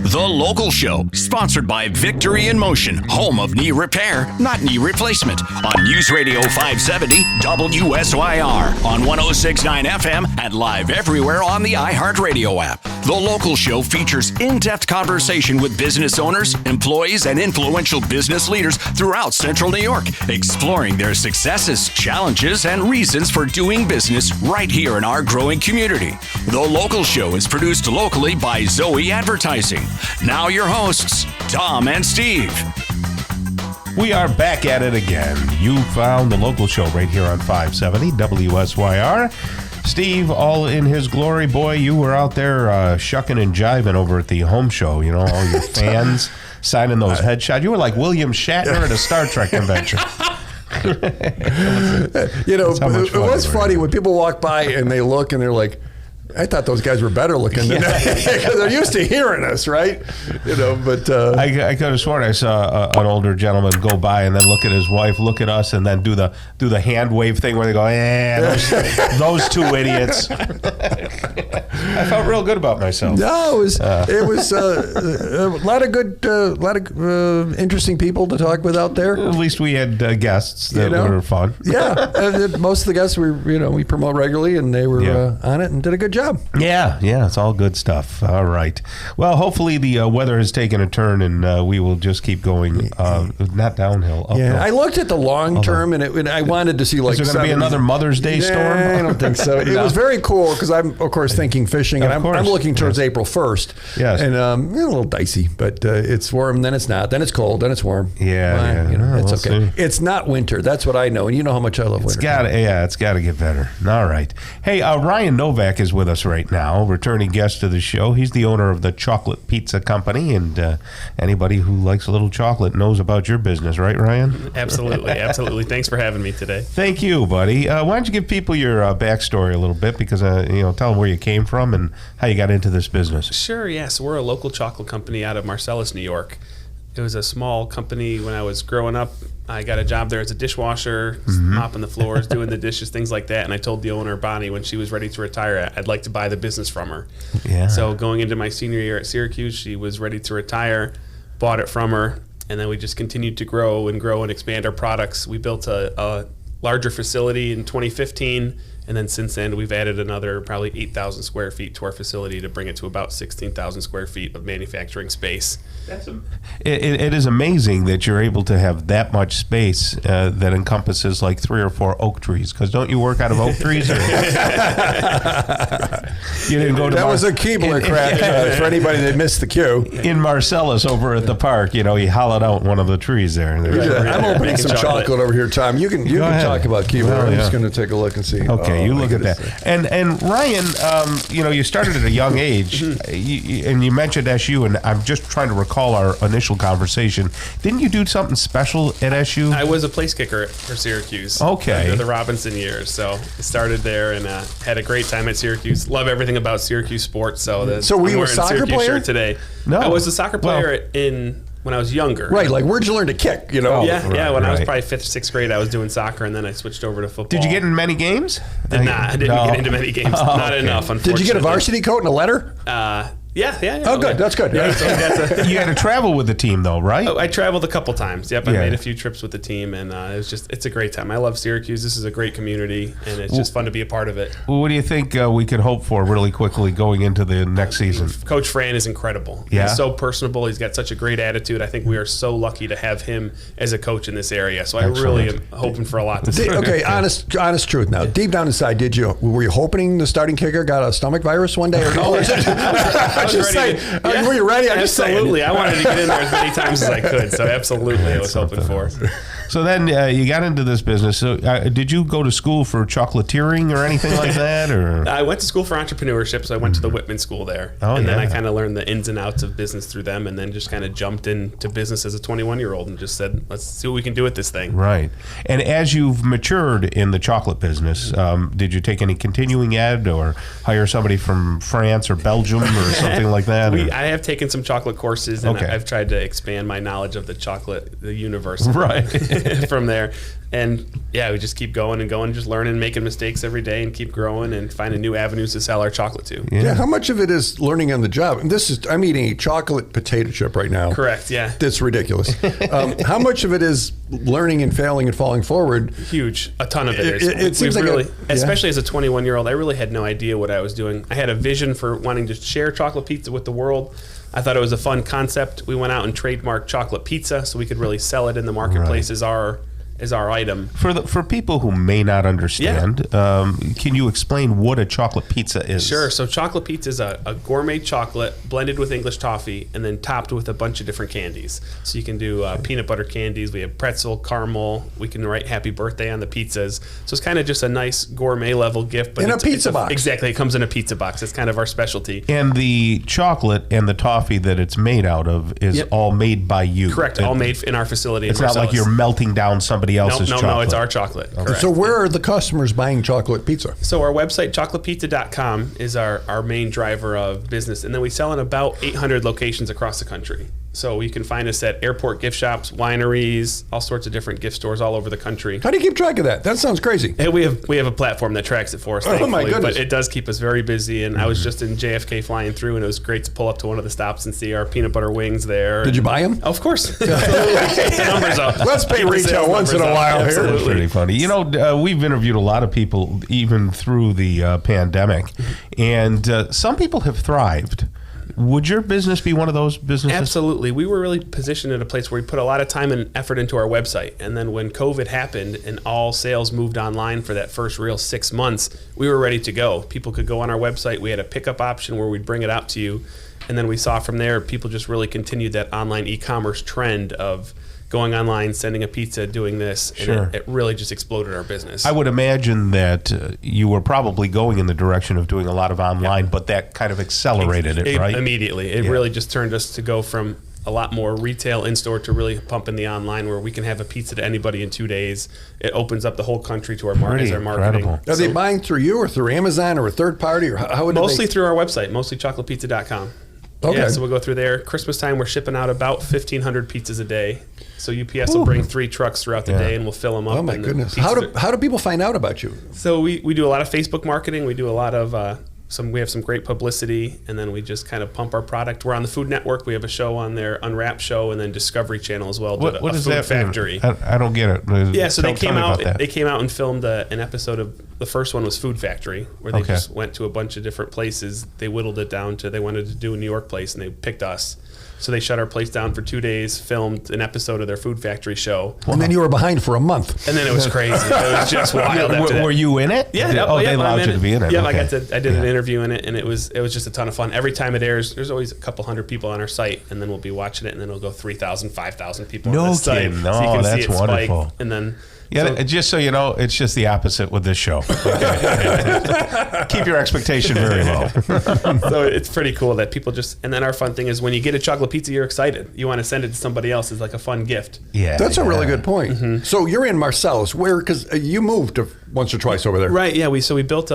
The Local Show, sponsored by Victory in Motion, home of knee repair, not knee replacement, on News Radio 570 WSYR, on 106.9 FM, and live everywhere on the iHeartRadio app. The Local Show features in-depth conversation with business owners, employees, and influential business leaders throughout Central New York, exploring their successes, challenges, and reasons for doing business right here in our growing community. The Local Show is produced locally by Zoe Advertising. Now your hosts, Tom and Steve. We are back at it again. You found The Local Show right here on 570 WSYR. Steve, all in his glory. Boy, you were out there shucking and jiving over at the home show. You know, all your fans signing those headshots. You were like William Shatner at a Star Trek convention. You know, it was funny when people walk by and they look and they're like, I thought those guys were better looking than because they're used to hearing us, right? You know, but I could have sworn I saw an older gentleman go by and then look at his wife, look at us, and then do the hand wave thing where they go, those two idiots. I felt real good about myself. No, it was a lot of interesting people to talk with out there. At least we had guests that were fun. Yeah, most of the guests we promote regularly, and they were on it and did a good job. Yeah, it's all good stuff. All right. Well, hopefully the weather has taken a turn, and we will just keep going, not downhill. Uphill. Yeah, I looked at the long term, and I wanted to see like. Is there going to be another Mother's Day storm? I don't think so. It was very cool because I'm, of course, thinking fishing, and I'm looking towards April 1st. Yes. And a little dicey, but it's warm, then it's not, then it's cold, then it's warm. Yeah. It's okay. See. It's not winter. That's what I know, and you know how much I love winter. It's got to get better. All right. Hey, Ryan Novak is with us right now, returning guest to the show. He's the owner of the Chocolate Pizza Company, and anybody who likes a little chocolate knows about your business, right, Ryan? Absolutely. Thanks for having me today. Thank you, buddy. Why don't you give people your backstory a little bit, because tell them where you came from and how you got into this business. Sure. Yeah. So we're a local chocolate company out of Marcellus, New York. It was a small company when I was growing up. I got a job there as a dishwasher, mopping the floors, doing the dishes, things like that. And I told the owner, Bonnie, when she was ready to retire, I'd like to buy the business from her. Yeah. So going into my senior year at Syracuse, she was ready to retire, bought it from her, and then we just continued to grow and expand our products. We built a larger facility in 2015. And then since then, we've added another probably 8,000 square feet to our facility to bring it to about 16,000 square feet of manufacturing space. It is amazing that you're able to have that much space that encompasses like 3 or 4 oak trees. Because don't you work out of oak trees? You didn't go to that was a Keebler crack for anybody that missed the cue. In Marcellus over at the park, he hollowed out one of the trees there. I'm opening some chocolate over here, Tom. You can talk about Keebler. I'm just going to take a look and see. Okay, you look at that. And Ryan, you started at a young age, and you mentioned SU, and I'm just trying to recall our initial conversation. Didn't you do something special at SU? I was a place kicker for Syracuse. Okay. Under the Robinson years. So I started there and had a great time at Syracuse. Love everything about Syracuse sports. So were you a soccer Syracuse player? Shirt today. No. I was a soccer player when I was younger. Right, like where'd you learn to kick? When I was probably 5th, 6th grade, I was doing soccer, and then I switched over to football. Did you get in many games? I didn't get into many games. Not enough, unfortunately. Did you get a varsity coat and a letter? Yeah. Oh, good. That's good. Yeah, you had to travel with the team, though, right? I traveled a couple times. Yep, I made a few trips with the team, and it's a great time. I love Syracuse. This is a great community, and it's just fun to be a part of it. Well, what do you think we could hope for really quickly going into the next season? Coach Fran is incredible. Yeah? He's so personable. He's got such a great attitude. I think we are so lucky to have him as a coach in this area. So I really am hoping for a lot this year. Okay, honest truth now. Deep down inside, were you hoping the starting kicker got a stomach virus one day? Or no? Were you ready? Absolutely. I wanted to get in there as many times as I could. So absolutely, I was hoping for. So then you got into this business. So did you go to school for chocolatiering or anything like that? Or I went to school for entrepreneurship, so I went to the Whitman School there. Then I kind of learned the ins and outs of business through them, and then just kind of jumped into business as a 21-year-old and just said, let's see what we can do with this thing. Right. And as you've matured in the chocolate business, did you take any continuing ed or hire somebody from France or Belgium or something like that? I have taken some chocolate courses, and I've tried to expand my knowledge of the chocolate, the universe. Right. from there. And yeah, we just keep going and going, just learning, making mistakes every day, and keep growing and finding new avenues to sell our chocolate to. Yeah. How much of it is learning on the job? And I'm eating a chocolate potato chip right now. Correct. Yeah. That's ridiculous. How much of it is learning and failing and falling forward? Huge. A ton of it is. It seems like really, especially as a 21-year-old, I really had no idea what I was doing. I had a vision for wanting to share chocolate pizza with the world. I thought it was a fun concept. We went out and trademarked chocolate pizza so we could really sell it in the marketplace as our item. For people who may not understand, can you explain what a chocolate pizza is? Sure. So chocolate pizza is a gourmet chocolate blended with English toffee and then topped with a bunch of different candies. So you can do peanut butter candies. We have pretzel, caramel. We can write happy birthday on the pizzas. So it's kind of just a nice gourmet level gift. But in a pizza box. Exactly. It comes in a pizza box. It's kind of our specialty. And the chocolate and the toffee that it's made out of is all made by you. Correct. All made in our facility. It's not like you're melting down somebody else's chocolate. No, it's our chocolate. Okay. So where are the customers buying chocolate pizza? So our website, chocolatepizza.com, is our main driver of business. And then we sell in about 800 locations across the country. So you can find us at airport gift shops, wineries, all sorts of different gift stores all over the country. How do you keep track of that? That sounds crazy. And we have a platform that tracks it for us, thankfully. Oh my goodness. But it does keep us very busy. And I was just in JFK flying through, and it was great to pull up to one of the stops and see our peanut butter wings there. Did you buy them? Of course. The numbers up. Let's pay retail once in a while here. That's pretty funny. You know, we've interviewed a lot of people even through the pandemic, and some people have thrived. Would your business be one of those businesses? Absolutely. We were really positioned at a place where we put a lot of time and effort into our website. And then when COVID happened and all sales moved online for that first real 6 months, we were ready to go. People could go on our website. We had a pickup option where we'd bring it out to you. And then we saw from there, people just really continued that online e-commerce trend of going online, sending a pizza, doing this, and Sure. it really just exploded our business. I would imagine that you were probably going in the direction of doing a lot of online, but that kind of accelerated it, right? Immediately. It really just turned us to go from a lot more retail in-store to really pumping the online, where we can have a pizza to anybody in 2 days. It opens up the whole country to our markets, our marketing. Incredible. Are they buying through you or through Amazon or a third party? Or how would Mostly through our website, mostly chocolatepizza.com. Okay. Yeah, so we'll go through there. Christmas time, we're shipping out about 1,500 pizzas a day. So UPS will bring 3 trucks throughout the day, and we'll fill them up. Oh my goodness! How do people find out about you? So we do a lot of Facebook marketing. We do a lot of we have some great publicity, and then we just kind of pump our product. We're on the Food Network. We have a show on their Unwrapped show, and then Discovery Channel as well. What is Food that Factory? I don't get it. Yeah, so Tell they came me out. about that. They came out and filmed an episode of the first one was Food Factory, where they just went to a bunch of different places. They whittled it down to they wanted to do a New York place, and they picked us. So they shut our place down for 2 days, filmed an episode of their Food Factory show. And then you were behind for a month. And then it was crazy. It was just wild after that. Were you in it? Yeah. They allowed you to be in it. Yeah, Okay. I did an interview in it, and it was just a ton of fun. Every time it airs, there's always a couple hundred people on our site, and then we'll be watching it, and then it'll go 3,000, 5,000 people on the site. kidding. No, so you can that's see it wonderful. spike, and then... Yeah, just so you know, it's just the opposite with this show. Okay. Keep your expectation very low. So it's pretty cool that people just, and then our fun thing is when you get a chocolate pizza, you're excited. You want to send it to somebody else as like a fun gift. Yeah, That's a really good point. So you're in Marcellus, because you moved once or twice over there. Right, yeah. We bought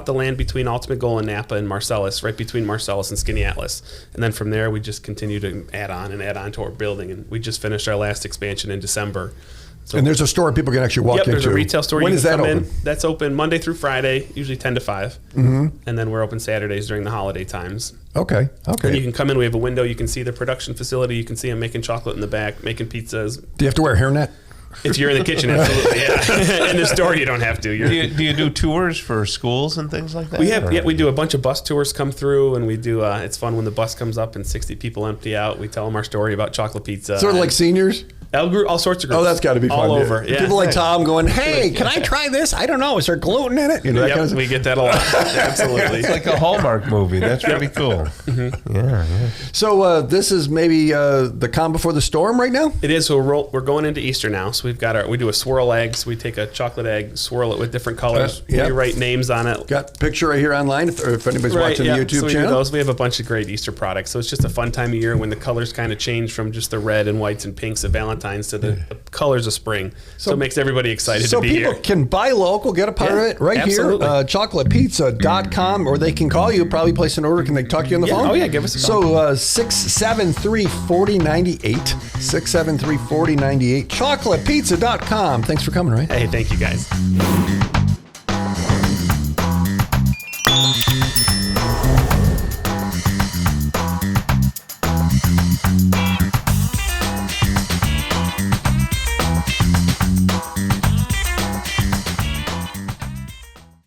the land between Ultimate Goal and Napa and Marcellus, right between Marcellus and Skinny Atlas. And then from there, we just continue to add on to our building. And we just finished our last expansion in December. So, and there's a store people can actually walk into. There's a retail store. When you is can that come open? in. That's open Monday through Friday, usually 10 to 5. Mm-hmm. And then we're open Saturdays during the holiday times. Okay. And you can come in. We have a window. You can see the production facility. You can see them making chocolate in the back, making pizzas. Do you have to wear a hairnet? If you're in the kitchen, absolutely, yeah. In the store, you don't have to. Do you do tours for schools and things like that? We do a bunch of bus tours come through, and we do. It's fun when the bus comes up and 60 people empty out. We tell them our story about chocolate pizza. Sort of like seniors? All sorts of groups. Oh, that's got to be fun. All over. Yeah. People like Tom going, hey, can I try this? I don't know. Is there gluten in it? You know, that kind of we get that a lot. Absolutely. It's like a Hallmark movie. That's really cool. Mm-hmm. Yeah. So this is maybe the calm before the storm right now? It is. So we're going into Easter now. So we do a swirl egg. So we take a chocolate egg, swirl it with different colors. We write names on it. Got a picture right here online if anybody's watching the YouTube so we channel. Do those. We have a bunch of great Easter products. So it's just a fun time of year when the colors kind of change from just the red and whites and pinks of Valentine's Valentine's to the colors of spring. So it makes everybody excited to be here. So people can buy local, get a part of it right absolutely. here, chocolatepizza.com, or they can call you, probably place an order. Can they talk to you on the phone? Oh, yeah, give us a call. So 673-4098, 673-4098, chocolatepizza.com. Thanks for coming, right? Hey, thank you guys.